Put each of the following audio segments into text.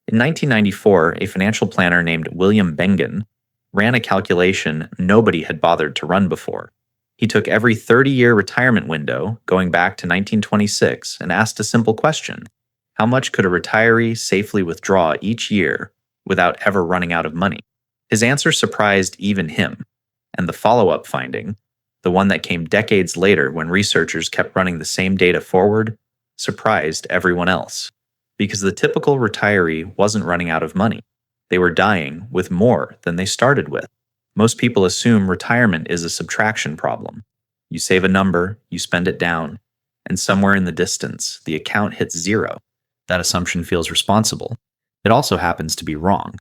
In 1994, a financial planner named William Bengen ran a calculation nobody had bothered to run before. He took every 30-year retirement window, going back to 1926, and asked a simple question. How much could a retiree safely withdraw each year without ever running out of money? His answer surprised even him, and the follow-up finding, the one that came decades later when researchers kept running the same data forward, surprised everyone else. Because the typical retiree wasn't running out of money. They were dying with more than they started with. Most people assume retirement is a subtraction problem. You save a number, you spend it down, and somewhere in the distance, the account hits zero. That assumption feels responsible. It also happens to be wrong.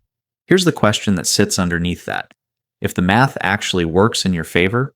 Here's the question that sits underneath that. If the math actually works in your favor,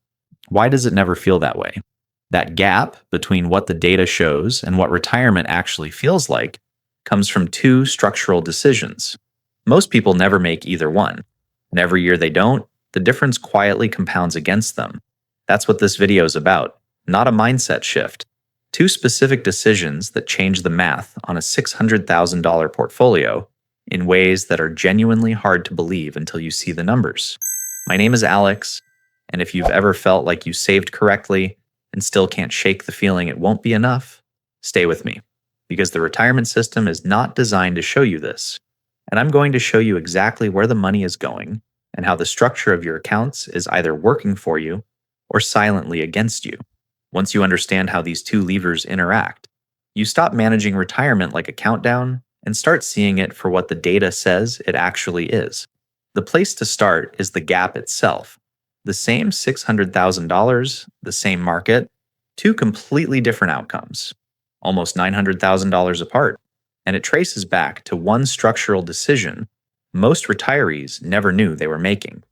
why does it never feel that way? That gap between what the data shows and what retirement actually feels like comes from two structural decisions. Most people never make either one, and every year they don't, the difference quietly compounds against them. That's what this video is about, not a mindset shift. Two specific decisions that change the math on a $600,000 portfolio in ways that are genuinely hard to believe until you see the numbers. My name is Alex, and if you've ever felt like you saved correctly and still can't shake the feeling it won't be enough, stay with me. Because the retirement system is not designed to show you this. And I'm going to show you exactly where the money is going and how the structure of your accounts is either working for you or silently against you. Once you understand how these two levers interact, you stop managing retirement like a countdown and start seeing it for what the data says it actually is. The place to start is the gap itself. The same $600,000, the same market, two completely different outcomes. Almost $900,000 apart, and it traces back to one structural decision most retirees never knew they were making.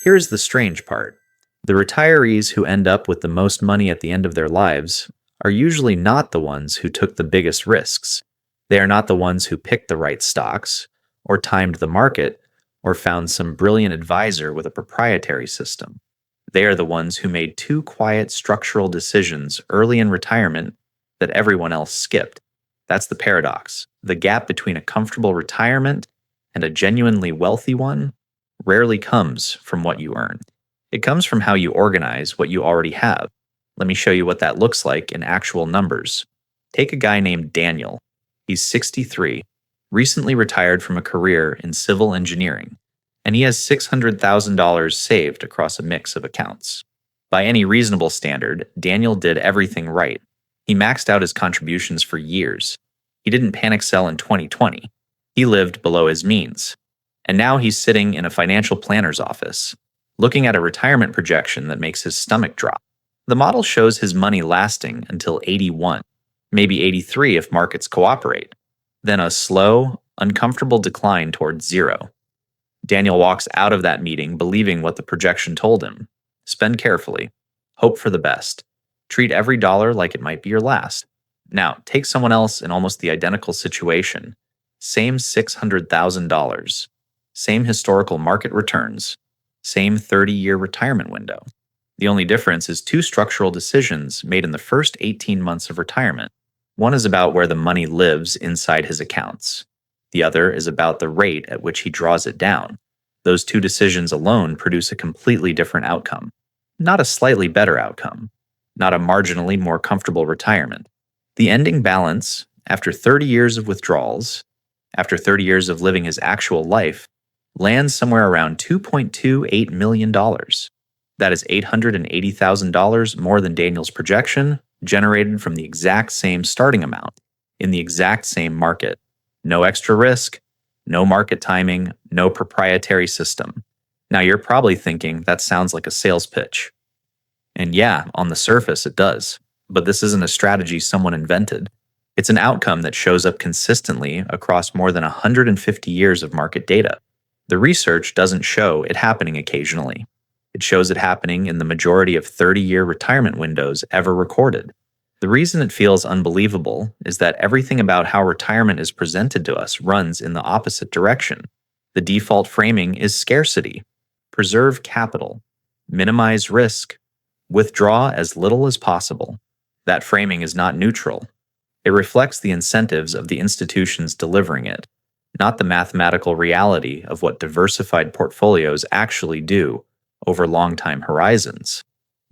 Here's the strange part. The retirees who end up with the most money at the end of their lives are usually not the ones who took the biggest risks. They are not the ones who picked the right stocks, or timed the market, or found some brilliant advisor with a proprietary system. They are the ones who made two quiet structural decisions early in retirement that everyone else skipped. That's the paradox. The gap between a comfortable retirement and a genuinely wealthy one rarely comes from what you earn. It comes from how you organize what you already have. Let me show you what that looks like in actual numbers. Take a guy named Daniel. He's 63, recently retired from a career in civil engineering, and he has $600,000 saved across a mix of accounts. By any reasonable standard, Daniel did everything right. He maxed out his contributions for years. He didn't panic sell in 2020. He lived below his means. And now he's sitting in a financial planner's office, looking at a retirement projection that makes his stomach drop. The model shows his money lasting until 81, maybe 83 if markets cooperate, then a slow, uncomfortable decline towards zero. Daniel walks out of that meeting believing what the projection told him. Spend carefully. Hope for the best. Treat every dollar like it might be your last. Now, take someone else in almost the identical situation. Same $600,000. Same historical market returns. Same 30-year retirement window. The only difference is two structural decisions made in the first 18 months of retirement. One is about where the money lives inside his accounts. The other is about the rate at which he draws it down. Those two decisions alone produce a completely different outcome. Not a slightly better outcome. Not a marginally more comfortable retirement. The ending balance, after 30 years of withdrawals, after 30 years of living his actual life, lands somewhere around $2.28 million. That is $880,000 more than Daniel's projection, generated from the exact same starting amount, in the exact same market. No extra risk, no market timing, no proprietary system. Now you're probably thinking that sounds like a sales pitch. And yeah, on the surface it does. But this isn't a strategy someone invented. It's an outcome that shows up consistently across more than 150 years of market data. The research doesn't show it happening occasionally. It shows it happening in the majority of 30-year retirement windows ever recorded. The reason it feels unbelievable is that everything about how retirement is presented to us runs in the opposite direction. The default framing is scarcity. Preserve capital. Minimize risk. Withdraw as little as possible. That framing is not neutral. It reflects the incentives of the institutions delivering it. not the mathematical reality of what diversified portfolios actually do over long time horizons.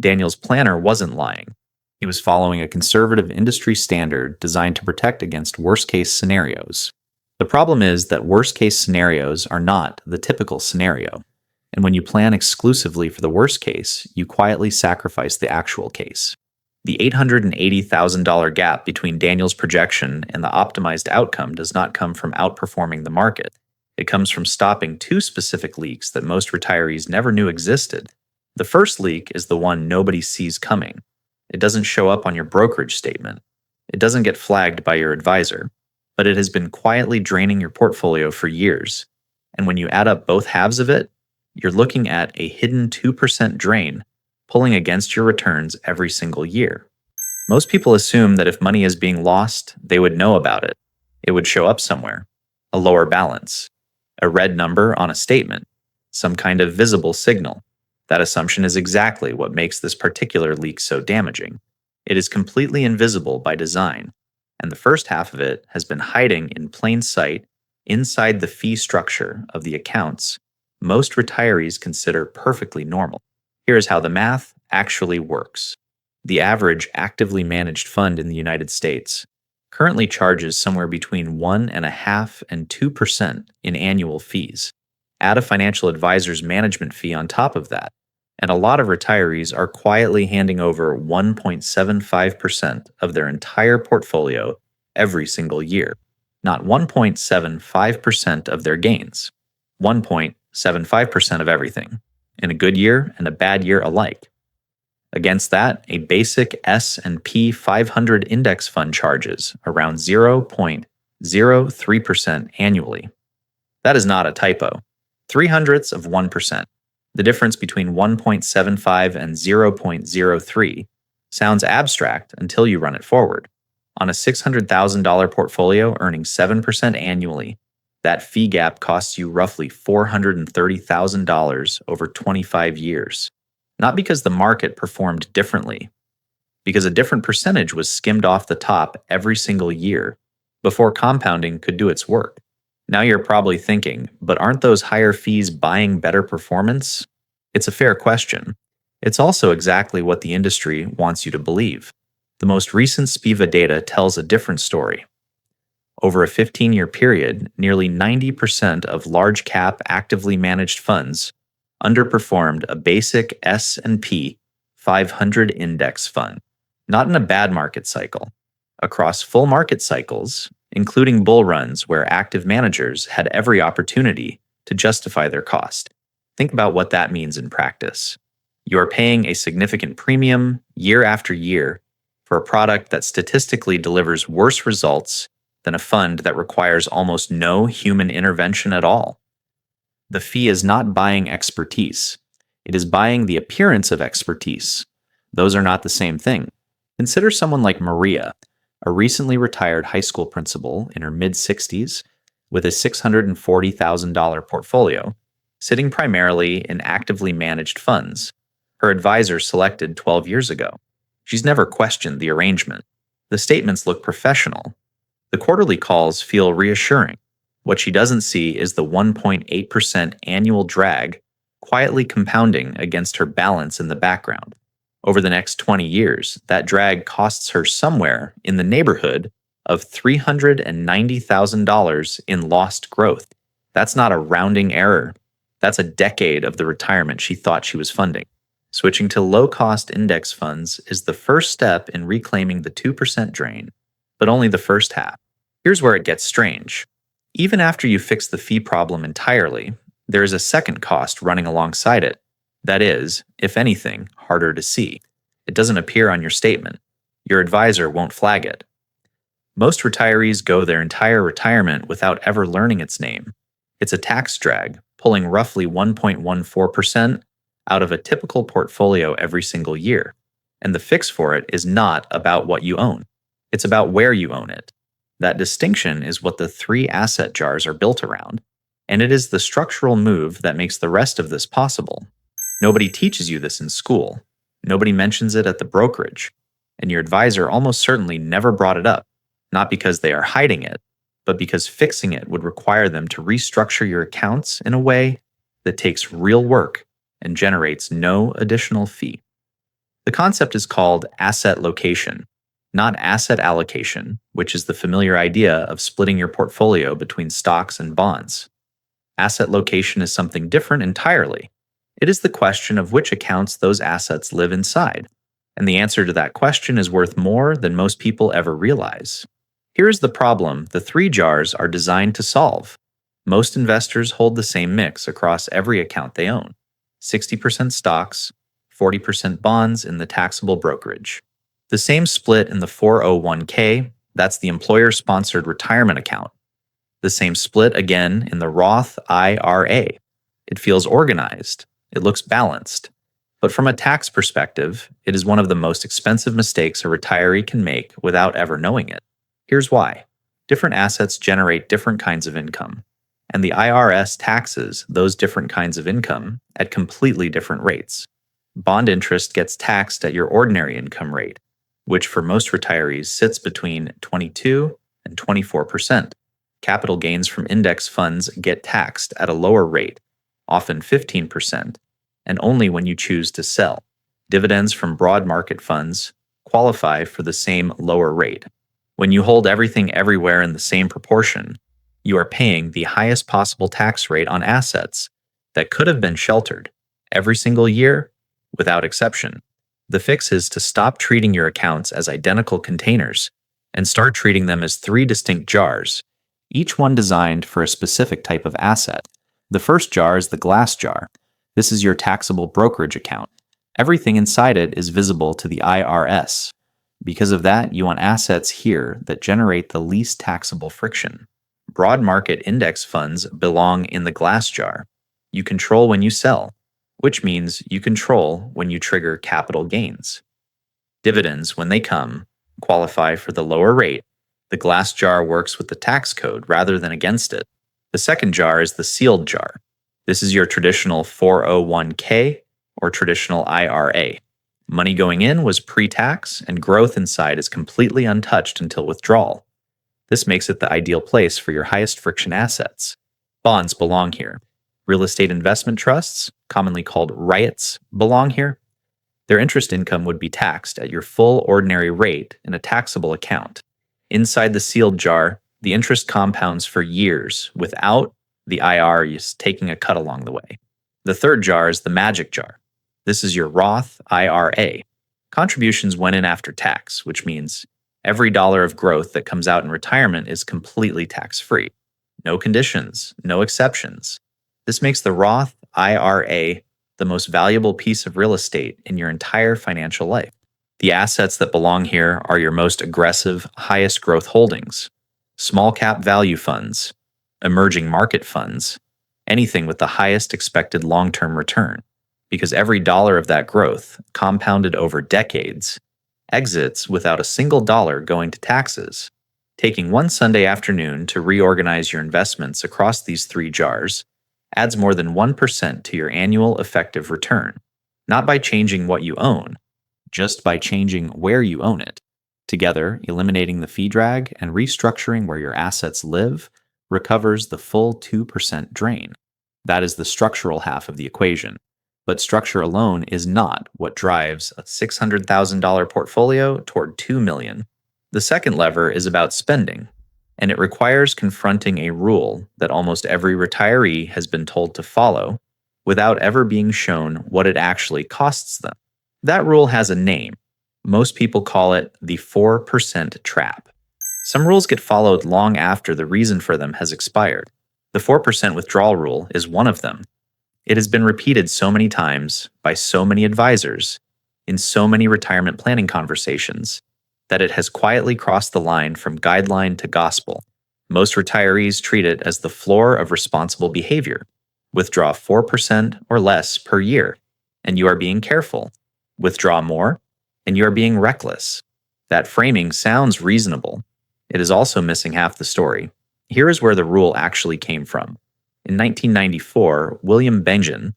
Daniel's planner wasn't lying. He was following a conservative industry standard designed to protect against worst-case scenarios. The problem is that worst-case scenarios are not the typical scenario. And when you plan exclusively for the worst case, you quietly sacrifice the actual case. The $880,000 gap between Daniel's projection and the optimized outcome does not come from outperforming the market. It comes from stopping two specific leaks that most retirees never knew existed. The first leak is the one nobody sees coming. It doesn't show up on your brokerage statement. It doesn't get flagged by your advisor, but it has been quietly draining your portfolio for years. And when you add up both halves of it, you're looking at a hidden 2% drain pulling against your returns every single year. Most people assume that if money is being lost, they would know about it. It would show up somewhere. A lower balance, a red number on a statement, some kind of visible signal. That assumption is exactly what makes this particular leak so damaging. It is completely invisible by design, and the first half of it has been hiding in plain sight inside the fee structure of the accounts most retirees consider perfectly normal. Here is how the math actually works. The average actively managed fund in the United States currently charges somewhere between 1.5% and 2% in annual fees. Add a financial advisor's management fee on top of that, and a lot of retirees are quietly handing over 1.75% of their entire portfolio every single year. Not 1.75% of their gains, 1.75% of everything, in a good year and a bad year alike. Against that, a basic S&P 500 index fund charges around 0.03% annually. That is not a typo. 0.03%. The difference between 1.75 and 0.03 sounds abstract until you run it forward. On a $600,000 portfolio earning 7% annually, that fee gap costs you roughly $430,000 over 25 years. Not because the market performed differently, because a different percentage was skimmed off the top every single year before compounding could do its work. Now you're probably thinking, but aren't those higher fees buying better performance? It's a fair question. It's also exactly what the industry wants you to believe. The most recent SPIVA data tells a different story. Over a 15-year period, nearly 90% of large-cap actively managed funds underperformed a basic S&P 500 index fund. Not in a bad market cycle. Across full market cycles, including bull runs where active managers had every opportunity to justify their cost. Think about what that means in practice. You are paying a significant premium year after year for a product that statistically delivers worse results than a fund that requires almost no human intervention at all. The fee is not buying expertise. It is buying the appearance of expertise. Those are not the same thing. Consider someone like Maria, a recently retired high school principal in her mid-60s with a $640,000 portfolio, sitting primarily in actively managed funds. Her advisor selected 12 years ago. She's never questioned the arrangement. The statements look professional. The quarterly calls feel reassuring. What she doesn't see is the 1.8% annual drag quietly compounding against her balance in the background. Over the next 20 years, that drag costs her somewhere in the neighborhood of $390,000 in lost growth. That's not a rounding error. That's a decade of the retirement she thought she was funding. Switching to low-cost index funds is the first step in reclaiming the 2% drain, but only the first half. Here's where it gets strange. Even after you fix the fee problem entirely, there is a second cost running alongside it. That is, if anything, harder to see. It doesn't appear on your statement. Your advisor won't flag it. Most retirees go their entire retirement without ever learning its name. It's a tax drag, pulling roughly 1.14% out of a typical portfolio every single year. And the fix for it is not about what you own. It's about where you own it. That distinction is what the three asset jars are built around, and it is the structural move that makes the rest of this possible. Nobody teaches you this in school. Nobody mentions it at the brokerage, and your advisor almost certainly never brought it up, not because they are hiding it, but because fixing it would require them to restructure your accounts in a way that takes real work and generates no additional fee. The concept is called asset location, not asset allocation, which is the familiar idea of splitting your portfolio between stocks and bonds. Asset location is something different entirely. It is the question of which accounts those assets live inside, and the answer to that question is worth more than most people ever realize. Here is the problem the three jars are designed to solve. Most investors hold the same mix across every account they own: 60% stocks, 40% bonds in the taxable brokerage. The same split in the 401k, that's the employer-sponsored retirement account. The same split again in the Roth IRA. It feels organized. It looks balanced. But from a tax perspective, it is one of the most expensive mistakes a retiree can make without ever knowing it. Here's why. Different assets generate different kinds of income, and the IRS taxes those different kinds of income at completely different rates. Bond interest gets taxed at your ordinary income rate, which for most retirees sits between 22 and 24%. Capital gains from index funds get taxed at a lower rate, often 15%, and only when you choose to sell. Dividends from broad market funds qualify for the same lower rate. When you hold everything everywhere in the same proportion, you are paying the highest possible tax rate on assets that could have been sheltered every single year without exception. The fix is to stop treating your accounts as identical containers and start treating them as three distinct jars, each one designed for a specific type of asset. The first jar is the glass jar. This is your taxable brokerage account. Everything inside it is visible to the IRS. Because of that, you want assets here that generate the least taxable friction. Broad market index funds belong in the glass jar. You control when you sell, which means you control when you trigger capital gains. Dividends, when they come, qualify for the lower rate. The glass jar works with the tax code rather than against it. The second jar is the sealed jar. This is your traditional 401k or traditional IRA. Money going in was pre-tax, and growth inside is completely untouched until withdrawal. This makes it the ideal place for your highest friction assets. Bonds belong here. Real estate investment trusts, commonly called REITs, belong here. Their interest income would be taxed at your full ordinary rate in a taxable account. Inside the sealed jar, the interest compounds for years without the IRS taking a cut along the way. The third jar is the magic jar. This is your Roth IRA. Contributions went in after tax, which means every dollar of growth that comes out in retirement is completely tax-free. No conditions, no exceptions. This makes the Roth IRA the most valuable piece of real estate in your entire financial life. The assets that belong here are your most aggressive, highest growth holdings. Small cap value funds, emerging market funds, anything with the highest expected long-term return. Because every dollar of that growth, compounded over decades, exits without a single dollar going to taxes. Taking one Sunday afternoon to reorganize your investments across these three jars adds more than 1% to your annual effective return, not by changing what you own, just by changing where you own it. Together, eliminating the fee drag and restructuring where your assets live recovers the full 2% drain. That is the structural half of the equation. But structure alone is not what drives a $600,000 portfolio toward $2 million. The second lever is about spending, and it requires confronting a rule that almost every retiree has been told to follow without ever being shown what it actually costs them. That rule has a name. Most people call it the 4% trap. Some rules get followed long after the reason for them has expired. The 4% withdrawal rule is one of them. It has been repeated so many times by so many advisors in so many retirement planning conversations that it has quietly crossed the line from guideline to gospel. Most retirees treat it as the floor of responsible behavior. Withdraw 4% or less per year, and you are being careful. Withdraw more, and you are being reckless. That framing sounds reasonable. It is also missing half the story. Here is where the rule actually came from. In 1994, William Bengen,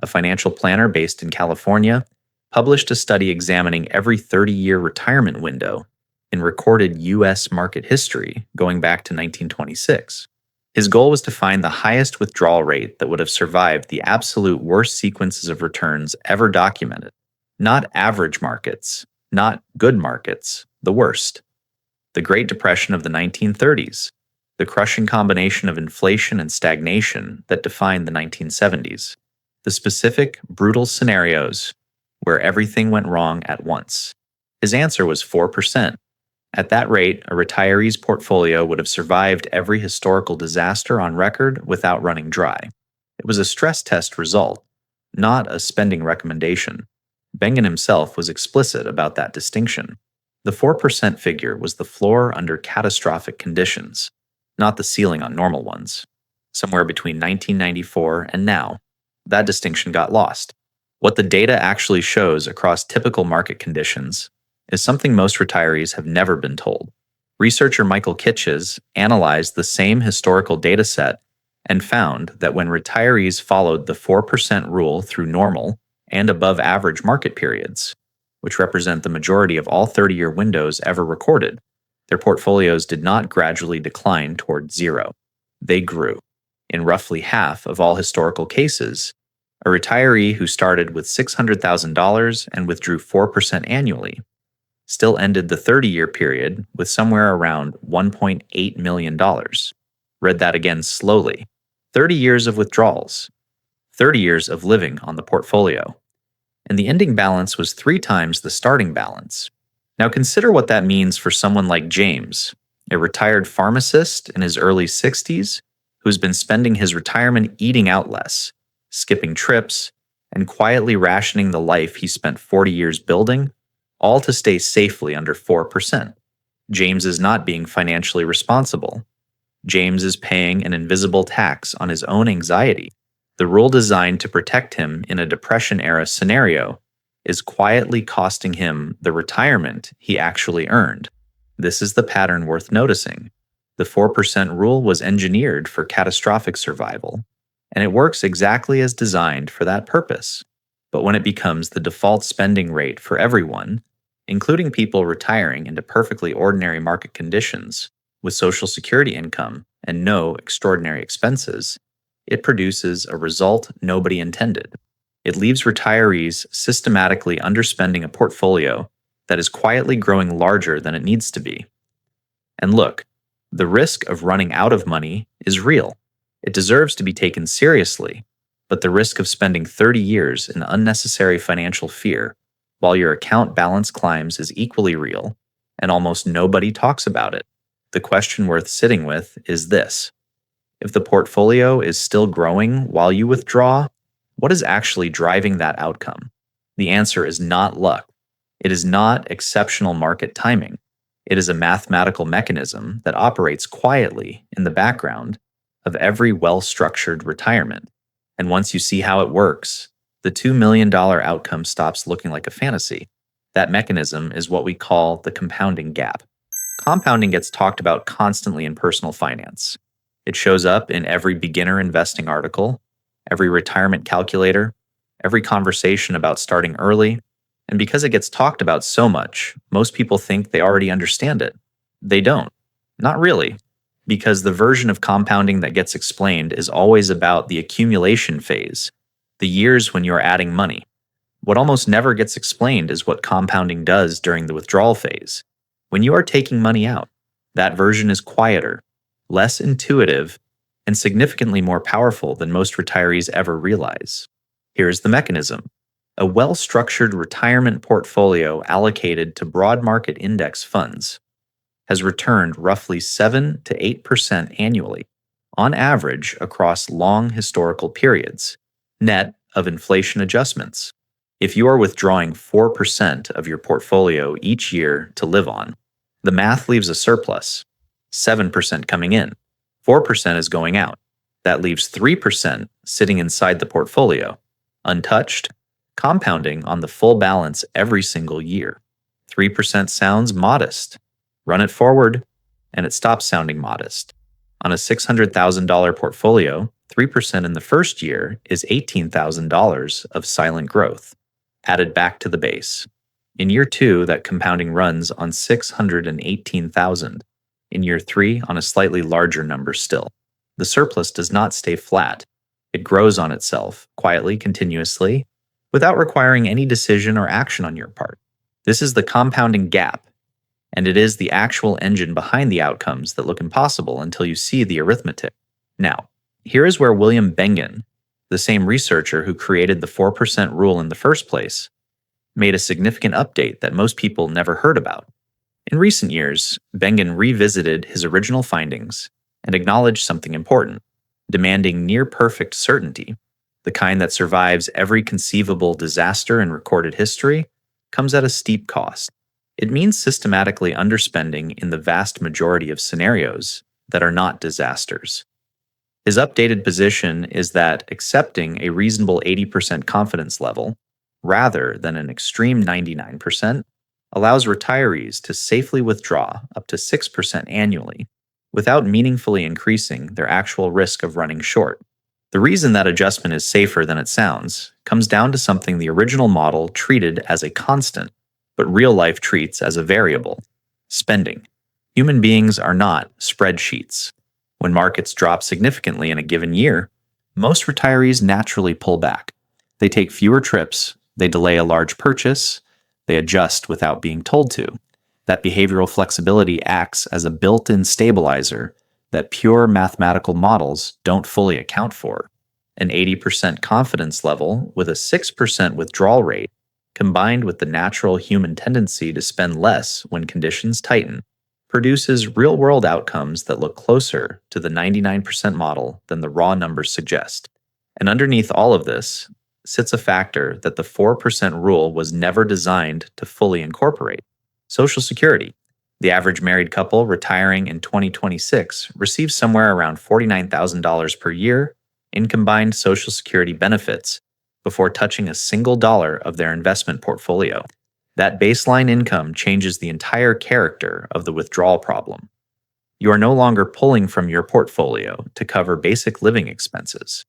a financial planner based in California, published a study examining every 30-year retirement window in recorded U.S. market history going back to 1926. His goal was to find the highest withdrawal rate that would have survived the absolute worst sequences of returns ever documented. Not average markets, not good markets, the worst. The Great Depression of the 1930s, the crushing combination of inflation and stagnation that defined the 1970s, the specific, brutal scenarios where everything went wrong at once. His answer was 4%. At that rate, a retiree's portfolio would have survived every historical disaster on record without running dry. It was a stress test result, not a spending recommendation. Bengen himself was explicit about that distinction. The 4% figure was the floor under catastrophic conditions, not the ceiling on normal ones. Somewhere between 1994 and now, that distinction got lost. What the data actually shows across typical market conditions is something most retirees have never been told. Researcher Michael Kitches analyzed the same historical data set and found that when retirees followed the 4% rule through normal and above average market periods, which represent the majority of all 30-year windows ever recorded, their portfolios did not gradually decline toward zero. They grew. In roughly half of all historical cases, a retiree who started with $600,000 and withdrew 4% annually still ended the 30-year period with somewhere around $1.8 million. Read that again slowly. 30 years of withdrawals, 30 years of living on the portfolio. And the ending balance was 3 times the starting balance. Now consider what that means for someone like James, a retired pharmacist in his early 60s who's been spending his retirement eating out less, skipping trips, and quietly rationing the life he spent 40 years building, all to stay safely under 4%. James is not being financially responsible. James is paying an invisible tax on his own anxiety. The rule designed to protect him in a Depression-era scenario is quietly costing him the retirement he actually earned. This is the pattern worth noticing. The 4% rule was engineered for catastrophic survival, and it works exactly as designed for that purpose. But when it becomes the default spending rate for everyone, including people retiring into perfectly ordinary market conditions with Social Security income and no extraordinary expenses, it produces a result nobody intended. It leaves retirees systematically underspending a portfolio that is quietly growing larger than it needs to be. And look, the risk of running out of money is real. It deserves to be taken seriously, but the risk of spending 30 years in unnecessary financial fear while your account balance climbs is equally real, and almost nobody talks about it. The question worth sitting with is this: if the portfolio is still growing while you withdraw, what is actually driving that outcome? The answer is not luck. It is not exceptional market timing. It is a mathematical mechanism that operates quietly in the background of every well-structured retirement. And once you see how it works, the $2 million outcome stops looking like a fantasy. That mechanism is what we call the compounding gap. Compounding gets talked about constantly in personal finance. It shows up in every beginner investing article, every retirement calculator, every conversation about starting early, and because it gets talked about so much, most people think they already understand it. They don't. Not really, because the version of compounding that gets explained is always about the accumulation phase, the years when you're adding money. What almost never gets explained is what compounding does during the withdrawal phase. When you are taking money out, that version is quieter, less intuitive, and significantly more powerful than most retirees ever realize. Here's the mechanism. A well-structured retirement portfolio allocated to broad market index funds has returned roughly 7 to 8% annually, on average across long historical periods, net of inflation adjustments. If you are withdrawing 4% of your portfolio each year to live on, the math leaves a surplus, 7% coming in, 4% is going out. That leaves 3% sitting inside the portfolio, untouched, compounding on the full balance every single year. 3% sounds modest. Run it forward, and it stops sounding modest. On a $600,000 portfolio, 3% in the first year is $18,000 of silent growth, added back to the base. In year 2, that compounding runs on 618,000. In year 3, on a slightly larger number still. The surplus does not stay flat. It grows on itself, quietly, continuously, without requiring any decision or action on your part. This is the compounding gap, and it is the actual engine behind the outcomes that look impossible until you see the arithmetic. Now, here is where William Bengen, the same researcher who created the 4% rule in the first place, made a significant update that most people never heard about. In recent years, Bengen revisited his original findings and acknowledged something important, demanding near-perfect certainty, the kind that survives every conceivable disaster in recorded history, comes at a steep cost. It means systematically underspending in the vast majority of scenarios that are not disasters. His updated position is that accepting a reasonable 80% confidence level, rather than an extreme 99%, allows retirees to safely withdraw up to 6% annually without meaningfully increasing their actual risk of running short. The reason that adjustment is safer than it sounds comes down to something the original model treated as a constant, but real life treats as a variable: spending. Human beings are not spreadsheets. When markets drop significantly in a given year, most retirees naturally pull back. They take fewer trips, they delay a large purchase, they adjust without being told to. That behavioral flexibility acts as a built-in stabilizer that pure mathematical models don't fully account for. An 80% confidence level with a 6% withdrawal rate, combined with the natural human tendency to spend less when conditions tighten, produces real-world outcomes that look closer to the 99% model than the raw numbers suggest. And underneath all of this sits a factor that the 4% rule was never designed to fully incorporate: Social Security. The average married couple retiring in 2026 receives somewhere around $49,000 per year in combined Social Security benefits before touching a single dollar of their investment portfolio. That baseline income changes the entire character of the withdrawal problem. You are no longer pulling from your portfolio to cover basic living expenses.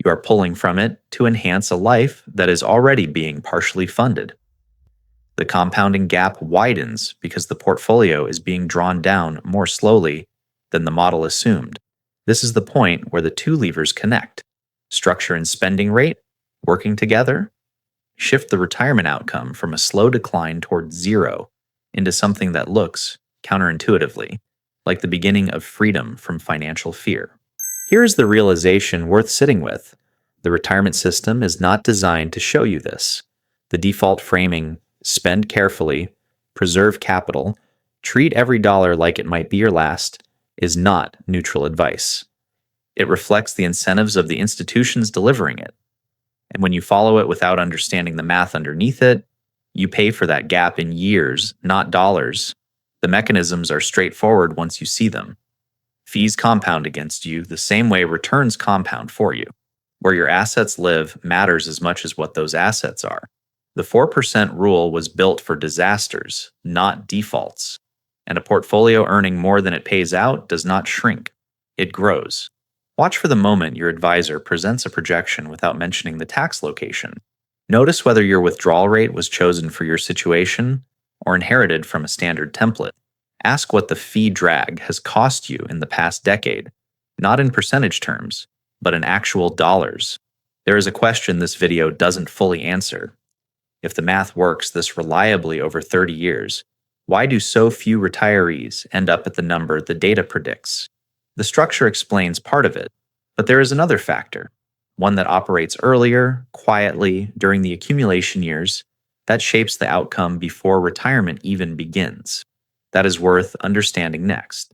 You are pulling from it to enhance a life that is already being partially funded. The compounding gap widens because the portfolio is being drawn down more slowly than the model assumed. This is the point where the two levers connect: structure and spending rate, working together, shift the retirement outcome from a slow decline toward zero into something that looks, counterintuitively, like the beginning of freedom from financial fear. Here is the realization worth sitting with. The retirement system is not designed to show you this. The default framing, spend carefully, preserve capital, treat every dollar like it might be your last, is not neutral advice. It reflects the incentives of the institutions delivering it. And when you follow it without understanding the math underneath it, you pay for that gap in years, not dollars. The mechanisms are straightforward once you see them. Fees compound against you the same way returns compound for you. Where your assets live matters as much as what those assets are. The 4% rule was built for disasters, not defaults. And a portfolio earning more than it pays out does not shrink. It grows. Watch for the moment your advisor presents a projection without mentioning the tax location. Notice whether your withdrawal rate was chosen for your situation or inherited from a standard template. Ask what the fee drag has cost you in the past decade, not in percentage terms, but in actual dollars. There is a question this video doesn't fully answer. If the math works this reliably over 30 years, why do so few retirees end up at the number the data predicts? The structure explains part of it, but there is another factor, one that operates earlier, quietly, during the accumulation years, that shapes the outcome before retirement even begins. That is worth understanding next.